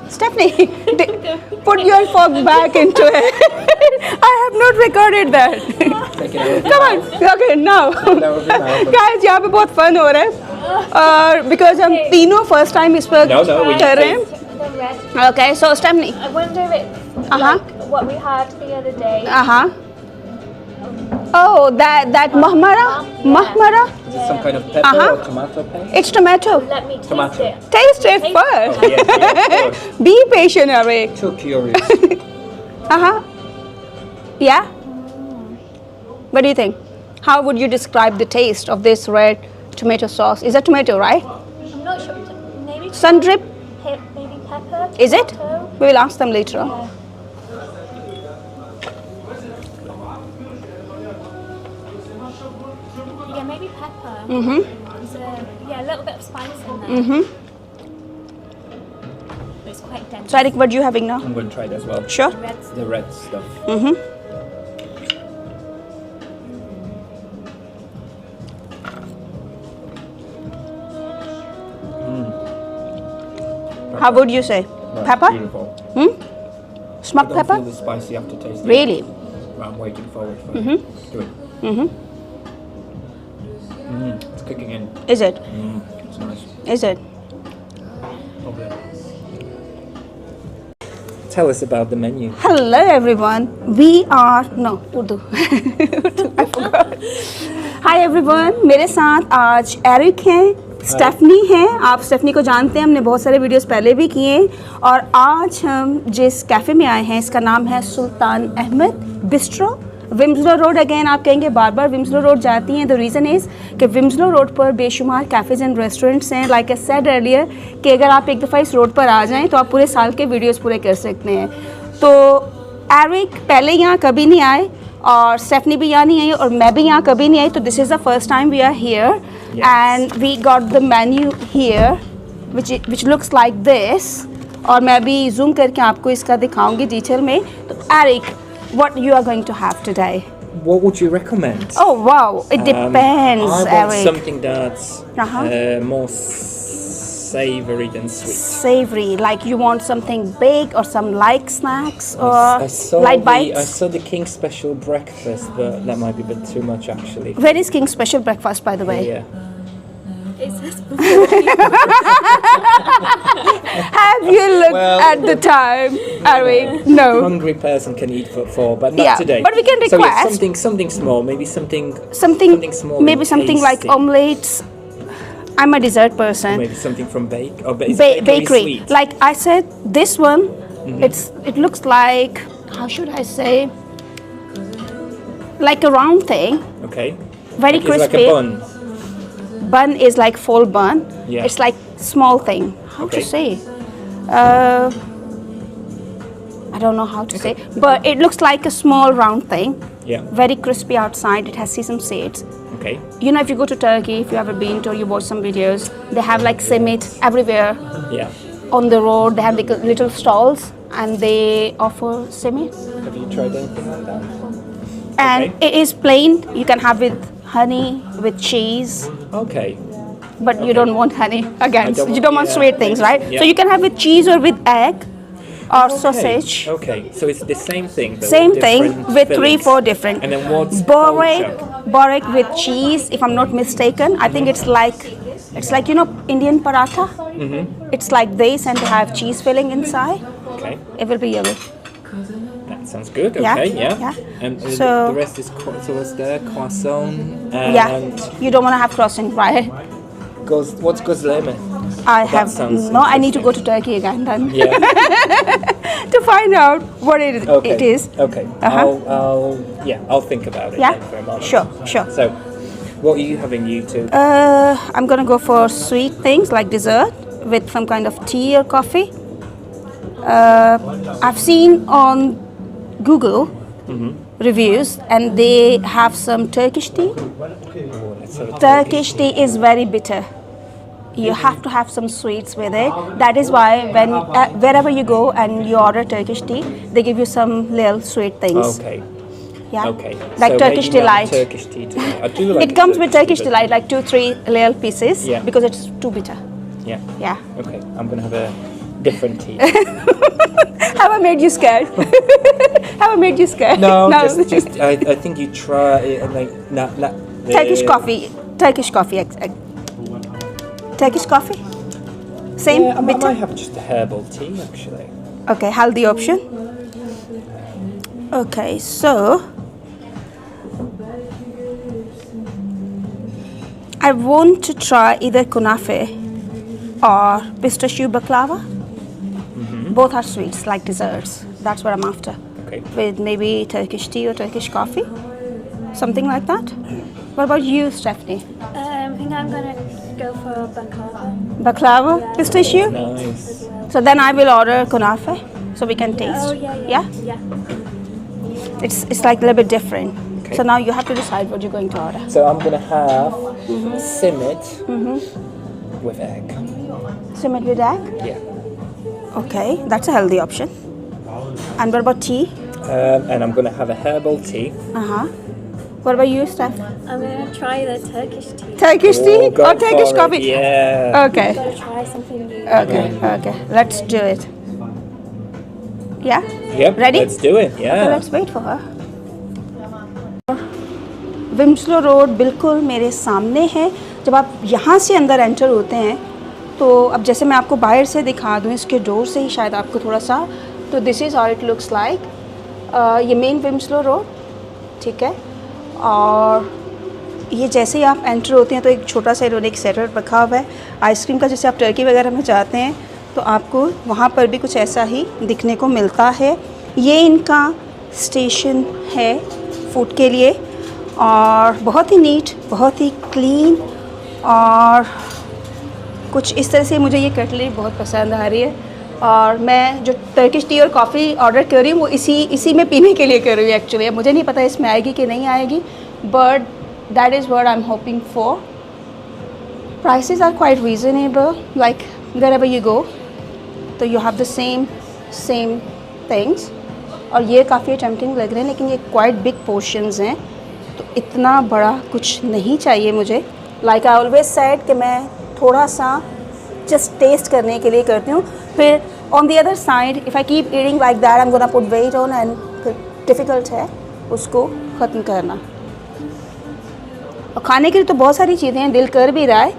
Stephanie, put your fork back into it. I have not recorded that. Take it out. Come on. Okay, now. Guys, यहाँ पे बहुत fun हो रहा है और because हम तीनों first time इस पर कर रहे हैं. The red. Okay, so Stephanie. I wonder if it's like what we had the other day. Oh, that mahmara? Yeah. Mahmara? Is it some kind of pepper or tomato paste? It's tomato. Let me taste Tomato. it. Taste it first. Oh, yeah, of course. Be patient, Eric. Too curious. Yeah? What do you think? How would you describe the taste of this red tomato sauce? Is that tomato, right? I'm not sure. Maybe Sun drip? maybe pepper. Is it? tomato. We will ask them later on. Yeah. Yeah, maybe pepper. There's a little bit of spice in there. But it's quite dense. So, Eric, what are you having now? I'm going to try it as well. Sure. Red. The red stuff. How would you say? Right, Pepper? Beautiful. Smoked I don't pepper? feel the spice. You have to taste it. Really? I'm waiting forward for it. Do it. It's cooking in. Is it? It's nice. Is it? Okay. Tell us about the menu. Hello everyone. We are no Urdu. I forgot. Hi everyone. मेरे साथ आज Eric हैं, Stephanie है. आप Stephanie को जानते हैं, हमने बहुत सारे वीडियोस पहले भी किए और आज हम जिस कैफ़े में आए हैं इसका नाम है सुल्तान Ahmed bistro. Wilmslow road. Again आप कहेंगे बार बार विम्सलो रोड जाती हैं. द रीज़न इज़ कि विम्सलो रोड पर बेशुमार कैफ़ेज़ एंड रेस्टोरेंट्स हैं. लाइक आई सेड अर्लियर कि अगर आप एक दफ़ा इस रोड पर आ जाएं तो आप पूरे साल के वीडियोस पूरे कर सकते हैं. तो एरिक पहले यहाँ कभी नहीं आए और स्टेफनी भी यहाँ नहीं आई और मैं भी यहाँ कभी नहीं आई. तो this is the first time we are here and we got the menu here which looks like this. और मैं भी जूम करके आपको इसका दिखाऊंगी डिटेल में. तो Eric, what you are going to have today? What would you recommend? Oh wow, it depends, I want Eric. something that's more savory than sweet. Savory, like you want something big or some light snacks or I saw light I bites? saw the King Special breakfast, but that might be a bit too much actually. Where is King's Special Breakfast, by the way? Yeah. It says before. Have you looked Well, at the time, Eric? No. Hungry person can eat for four, but not Yeah, today. but we can So yeah, request- something small, maybe something Something small, maybe and something like tasty. omelets. I'm a dessert person. Maybe something from bake or is bakery Bakery. sweet. Like I said, this one, it looks like, how should I say, like a round thing, Okay. very Like it's crispy. like a bun. Bun is like full bun. Yeah. It's like small thing. How Okay. to say? I don't know how to say, but it looks like a small round thing. Yeah. Very crispy outside. It has sesame seeds. Okay. You know, if you go to Turkey, if you ever been to or you watch some videos, they have like simit everywhere Yeah. on the road. They have like little stalls and they offer simit. Have you tried anything like that? And Okay. it is plain. You can have with honey, with cheese. Okay. But you don't want honey again. I don't You don't want want- sweet yeah. things, right? Yeah. So you can have with cheese or with egg or Okay. sausage. Okay. So it's the same thing. But Same with thing different with 3, fillings. 4 different. And then what's Borek, borek with cheese. If I'm not mistaken, I think it's like you know Indian paratha. It's like this, and they have cheese filling inside. Okay. It will be yummy. That sounds good. Yeah, Okay. Yeah. yeah. And So- the rest is so what's there? Croissant and Yeah, you don't want to have crossing, right? what's gozleme? I have sounds no. I need to go to Turkey again then Yeah. to find out what Okay. it is. Okay. Uh-huh. I'll think about it Yeah, then for a moment. sure. So, what are you having, you two? I'm gonna go for sweet things like dessert with some kind of tea or coffee. I've seen on Google reviews and they have some Turkish tea. Let's have a Turkish tea is very bitter. You have to have some sweets with it. That is why when wherever you go and you order Turkish tea, they give you some little sweet things. Okay. Yeah. Okay. Like So Turkish maybe not delight. Turkish tea tonight. I do like It the comes with Turkish tea, but- delight, like 2, 3 little pieces, Yeah. because it's too bitter. Yeah. Yeah. Okay. I'm gonna have a different tea. Have I made you scared? Have I made you scared? No, just I think you try it and like not Turkish coffee. Turkish coffee. Turkish coffee. Same. Yeah, I might bitter? have just a herbal tea actually. Okay, healthy option. Okay, so I want to try either kunafe or pistachio baklava. Both are sweets, like desserts. That's what I'm after. Okay. With maybe Turkish tea or Turkish coffee, something like that. What about you, Stephanie? I think I'm gonna go for baklava. Baklava, Yeah. pistachio. Nice. So then I will order kunafe, so we can taste. Oh yeah. Yeah. It's like a little bit different. Okay. So now you have to decide what you're going to order. So I'm gonna have simmet with egg. Simmet with egg. Yeah. Okay, that's a healthy option. And what about tea? And I'm gonna have a herbal tea. What about you, Steph? I'm gonna try the Turkish tea. Turkish tea Oh, go or Turkish for it, coffee? Yeah. Okay. Gotta try something new. Okay. Let's do it. Yeah? Yep. Ready? Let's do it. So Yeah. let's wait for her. Winslow road बिल्कुल मेरे सामने है। जब आप यहाँ से अंदर enter होते हैं तो अब जैसे मैं आपको बाहर से दिखा दूँ, इसके डोर से ही शायद आपको थोड़ा सा, तो this is how it looks like. ये मेन विम्सलो रोड, ठीक है। और ये जैसे ही आप एंटर होते हैं तो एक छोटा सा इन्होंने एक सेटअप रखा हुआ है आइसक्रीम का। जैसे आप टर्की वगैरह में जाते हैं तो आपको वहाँ पर भी कुछ ऐसा ही दिखने को मिलता है। ये इनका स्टेशन है फूड के लिए और बहुत ही नीट, बहुत ही क्लीन, और कुछ इस तरह से मुझे ये कटलरी बहुत पसंद आ रही है। और मैं जो टर्किश टी और कॉफ़ी ऑर्डर कर रही हूँ वो इसी में पीने के लिए कर रही हूँ एक्चुअली। मुझे नहीं पता इसमें आएगी कि नहीं आएगी, but that is what I am hoping for. Prices are quite reasonable, like wherever you go तो you have the same things. और ये काफ़ी टेम्पटिंग लग रहे हैं, लेकिन ये क्वाइट बिग पोर्शंस हैं तो इतना बड़ा कुछ नहीं चाहिए मुझे। लाइक आई ऑलवेज सेड कि मैं थोड़ा सा जस्ट टेस्ट करने के लिए करती हूँ। फिर on the other side if I keep eating like that I am gonna put weight on, and फिर डिफ़िकल्ट है उसको ख़त्म करना। और खाने के लिए तो बहुत सारी चीज़ें हैं, दिल कर भी रहा है,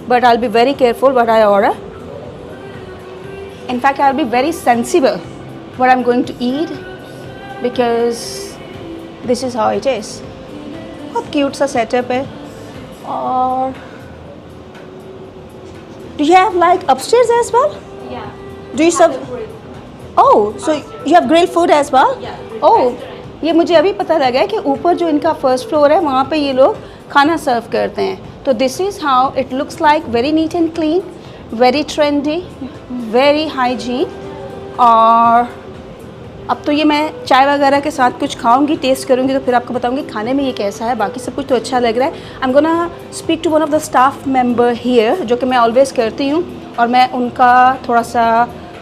but I will be very careful what I order. In fact, I'll be very sensible what I'm going to eat because this is how it is. बहुत cute सा setup है। और do you have like upstairs as well? Yeah. Do you serve? Oh, so you have grilled food as well? Yeah. Oh, ये मुझे अभी पता लगा है कि ऊपर जो इनका फर्स्ट फ्लोर है वहाँ पे ये लोग खाना सर्व करते हैं। तो this is how it looks like, very neat and clean, very trendy, very hygiene। और अब तो ये मैं चाय वगैरह के साथ कुछ खाऊंगी, टेस्ट करूंगी तो फिर आपको बताऊंगी खाने में ये कैसा है। बाकी सब कुछ तो अच्छा लग रहा है। I am gonna speak to one of the staff member here, जो कि मैं ऑलवेज करती हूँ, और मैं उनका थोड़ा सा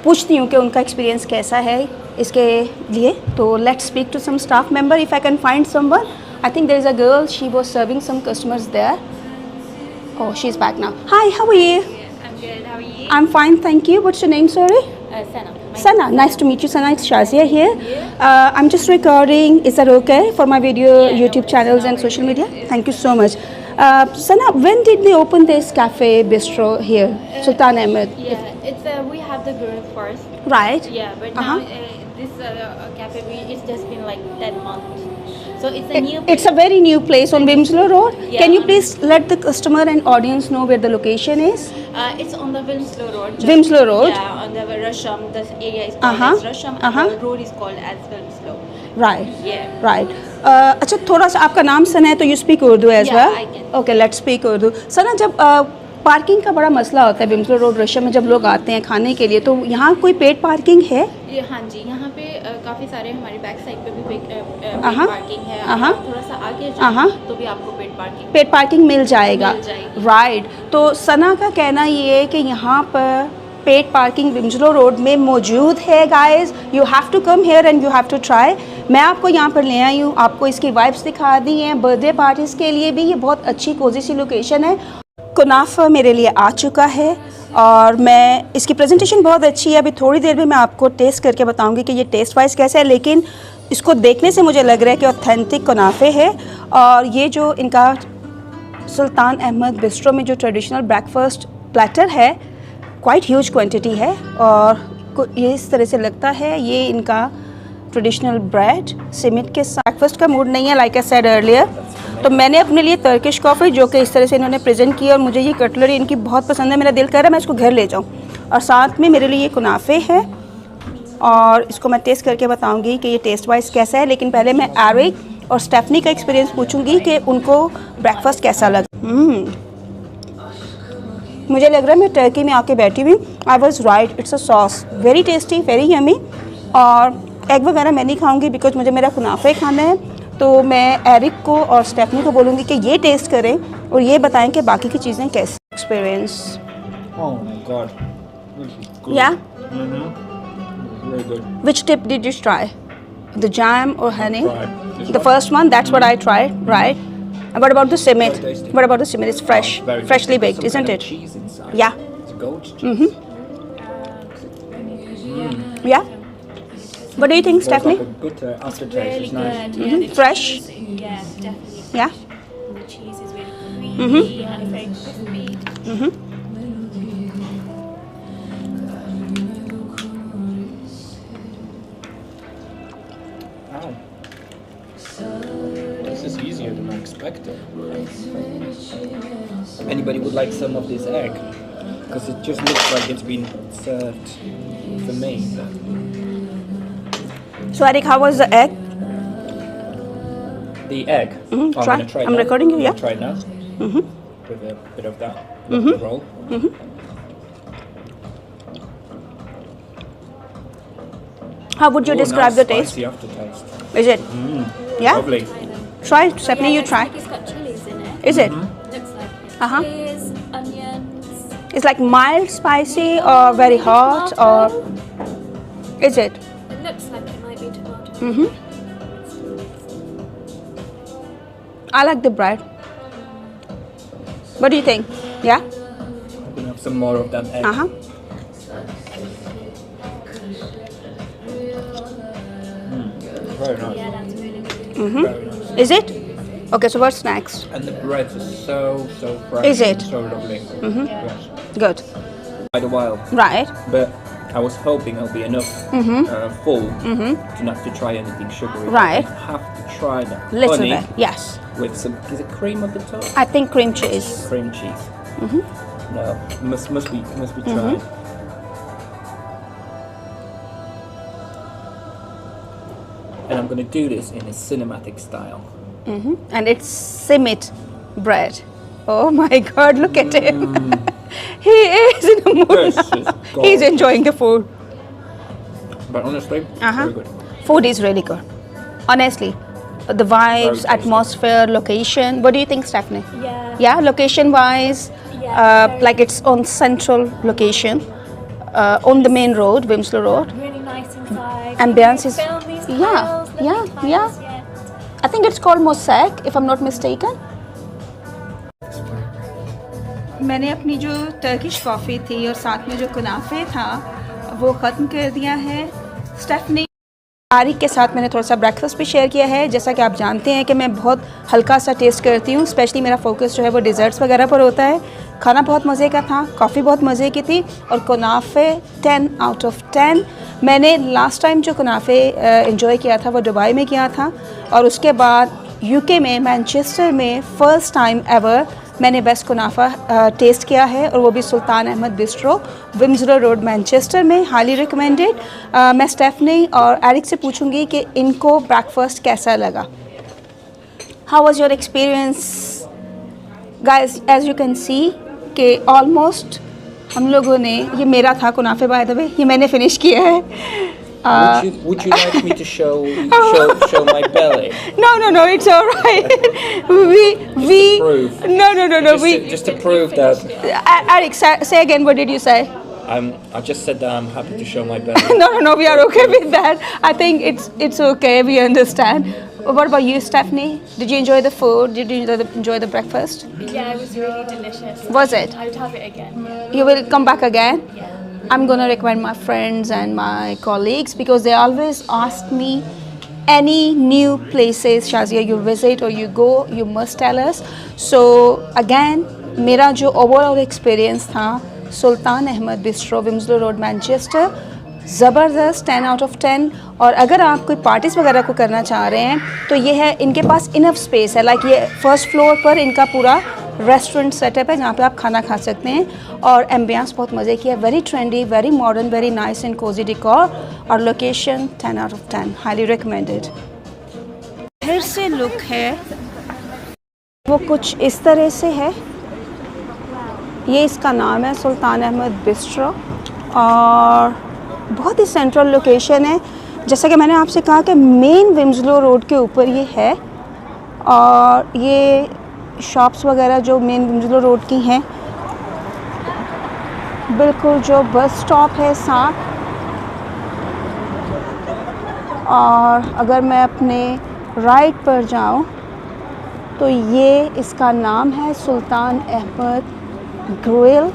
पूछती हूँ कि उनका एक्सपीरियंस कैसा है इसके लिए। तो let's speak to some staff member if I can find someone. I think there is a girl, she was serving some customers there. Oh, she is back now. Hi, how are you? I'm good. How are you? I'm fine, thank you. What's your name, sorry? Sana. Sana, nice to meet you. Sana, it's Shazia here. I'm just recording. Is that okay for my video, YouTube channels and social media? Thank you so much. Sana, when did they open this cafe bistro here, Sultan Ahmed? Yeah, it's we have the grill first. Right. Yeah, but now this cafe it's just been like 10 months, so it's a new. It's a very new place on Wimslow Road. Yeah. Can you please let the customer and audience know where the location is? It's on the Wimslow Road. Wimslow Road. Yeah, on the Rusham. The area is called as Rusham, and the road is called as Wimslow. Right. Yeah. Right. अच्छा, थोड़ा सा आपका नाम सना है तो you speak Urdu as Yeah, वेल? I can. Okay, let's speak Urdu. Sana, जब parking का बड़ा मसला होता है विम्सलो रोड रशिया में जब लोग आते हैं खाने के लिए, तो यहाँ कोई पेड पार्किंग है? हाँ जी, यहाँ पे काफ़ी सारे हमारी बैक साइड पे भी पेड अहा, पार्किंग है। अहा, आप थोड़ा सा आगे अहा, जाए तो भी आपको पेड पार्किंग मिल जाएगा। मिल जाएगी। राइट। तो सना का कहना ये है कि यहाँ पर पेड पार्किंग विम्सलो रोड में मौजूद है। Guys, you have to come here and you have to try. मैं आपको यहाँ पर ले आई हूँ, आपको इसकी वाइब्स दिखा दी हैं। बर्थडे पार्टीज़ के लिए भी ये बहुत अच्छी कोजी सी लोकेशन है। कुनाफा मेरे लिए आ चुका है और मैं इसकी प्रेजेंटेशन बहुत अच्छी है। अभी थोड़ी देर में मैं आपको टेस्ट करके बताऊंगी कि ये टेस्ट वाइज कैसा है, लेकिन इसको देखने से मुझे लग रहा है कि ऑथेंटिक कुनाफे है। और ये जो इनका सुल्तान अहमद बिस्ट्रो में जो ट्रेडिशनल ब्रेकफास्ट प्लेटर है, क्वाइट ह्यूज क्वांटिटी है और ये इस तरह से लगता है ये इनका ट्रेडिशनल ब्रेड सिमिट के साथ। ब्रेकफास्ट का मूड नहीं है लाइक आई सेड अर्लियर, तो मैंने अपने लिए टर्किश कॉफ़ी जो कि इस तरह से इन्होंने प्रेजेंट की और मुझे ये कटलरी इनकी बहुत पसंद है। मेरा दिल कर रहा है मैं इसको घर ले जाऊँ। और साथ में मेरे लिए ये कुनाफे है और इसको मैं टेस्ट करके बताऊंगी कि ये टेस्ट वाइज कैसा है। लेकिन पहले मैं एरिक और स्टेफनी का एक्सपीरियंस पूछूंगी कि उनको ब्रेकफास्ट कैसा लगा। मुझे लग रहा है मैं टर्की में आके बैठी हुई। I was right, it's a sauce, very tasty, very yummy. और एग वगैरह मैं नहीं खाऊंगी बिकॉज मुझे मेरा कुनाफे खाना है। तो मैं एरिक को और स्टेफनी को बोलूँगी कि ये टेस्ट करें और ये बताएं कि बाकी की चीज़ें कैसी experience. Oh my god. This is good. Yeah? It's very good. Which tip did you try? The jam or honey? Tried this The first one, that's what I tried, right? And what about the simit? Very tasty. What about the simit? It's fresh, Oh, very freshly tasty. baked, Some isn't kind of it? cheese inside. Yeah. It's goat's cheese. Yeah. What do you think, There's Stephanie? like a bitter aftertaste. Really It's nice. good. Yeah, the Fresh? cheese- Yeah, definitely. Yeah. And the cheese is really creamy and very crispy. Wow. This is easier than I expected. Anybody would like some of this egg? Because it just looks like it's been served for me. So, Eric, how was the egg? The egg. I'm Try. gonna try I'm now. recording you, I'm yeah? gonna try it now. With a bit of that roll. How would you Ooh, describe nice the taste? spicy aftertaste. Is it? Yeah. Lovely. Try, Stephanie. You looks try. like it's got chilies in it. Is it? Looks like it. Uh-huh. Chilies, onions. It's like mild spicy or very hot or is it? It looks like it might be tomato. I like the bread. What do you think? Yeah? I'm gonna have some more of that egg. Uh-huh. Very nice. Yeah, that's really good. Very nice. Is it? Okay, so what's next? And the bread is so fresh. Is it? So lovely. Yes. Good. Quite a while, Right. but I was hoping it'll be enough full to not to try anything sugary. Right. I have to try the Little honey bit. Yes. with some. Is it cream at the top? I think cream cheese. Cream cheese. No, must be tried. And I'm gonna do this in a cinematic style. And it's simit bread. Oh my God, look at him. He is in a mood This now. is He's gorgeous. enjoying the food. But honestly, very good. Food is really good. Honestly. The vibes, tasty. atmosphere, location. What do you think, Stephanie? Yeah. Yeah, location wise, Yeah, very- like it's on central location, on the main road, Wimslow Road. Really nice inside. Ambience You is- can film these yeah, tiles, lovely yeah, tiles, yeah. I think it's called Mosaic, if I'm not mistaken. मैंने अपनी जो Turkish coffee थी और साथ में जो कुनाफे था वो ख़त्म कर दिया है। स्टेफनी तारिक के साथ मैंने थोड़ा सा ब्रेकफास्ट भी शेयर किया है। जैसा कि आप जानते हैं कि मैं बहुत हल्का सा टेस्ट करती हूँ, स्पेशली मेरा फोकस जो है वो डिज़र्ट्स वगैरह पर होता है। खाना बहुत मज़े का था, कॉफ़ी बहुत मज़े की थी और कुनाफे 10 आउट ऑफ 10। मैंने लास्ट टाइम जो कुनाफे एंजॉय किया था वो दुबई में किया था और उसके बाद यूके में मैनचेस्टर में फ़र्स्ट टाइम एवर मैंने बेस्ट कुनाफा टेस्ट किया है और वो भी Sultan Ahmed bistro, Wilmslow road, Manchester में। Highly recommended. मैं स्टेफनी और एरिक से पूछूंगी कि इनको ब्रेकफास्ट कैसा लगा। How was your experience guys? As you can see कि ऑलमोस्ट हम लोगों ने, ये मेरा था कुनाफे बाय द वे, ये मैंने फिनिश किया है। Would you like me to show my belly? No, it's all right. we prove. No, Just to prove that Eric, say again, what did you say? I just said that I'm happy to show my belly. No, we are okay with that. I think it's okay. We understand. What about you, Stephanie? Did you enjoy the food? Did you enjoy the breakfast? Yeah, it was really delicious. Was it? I would have it again. You will come back again? Yeah. I'm gonna recommend my friends and my colleagues because they always ask me any new places, Shazia, you visit or you go, you must tell us. So again, मेरा जो overall experience था सुल्तान Ahmed bistro, Wilmslow road, Manchester, ज़बरदस्त, 10 out of 10। और अगर आप कोई parties वगैरह को करना चाह रहे हैं तो ये है, इनके पास इनफ स्पेस है। लाइक ये फर्स्ट फ्लोर पर इनका पूरा रेस्टोरेंट सेटअप है जहाँ पे आप खाना खा सकते हैं और एम्बियंस बहुत मज़े की है, very trendy, very modern, very nice and cosy decor और location 10 out of 10, highly recommended. फिर से लुक है वो कुछ इस तरह से है। ये इसका नाम है सुल्तान अहमद बिस्ट्रो और बहुत ही सेंट्रल लोकेशन है। जैसा कि मैंने आपसे कहा कि मेन विम्सलो रोड के ऊपर ये है और ये शॉप्स वगैरह जो मेन विम्सलो रोड की हैं, बिल्कुल जो बस स्टॉप है साथ। और अगर मैं अपने राइट पर जाऊं तो ये इसका नाम है सुल्तान अहमद ग्रिल,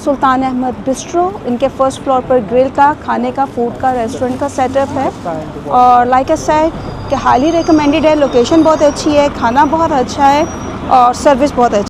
सुल्तान अहमद बिस्ट्रो। इनके फर्स्ट फ्लोर पर ग्रिल का, खाने का, फूड का, रेस्टोरेंट का सेटअप है और लाइक आई सेड कि हाईली रिकमेंडेड है। लोकेशन बहुत अच्छी है, खाना बहुत अच्छा है और सर्विस बहुत अच्छी है।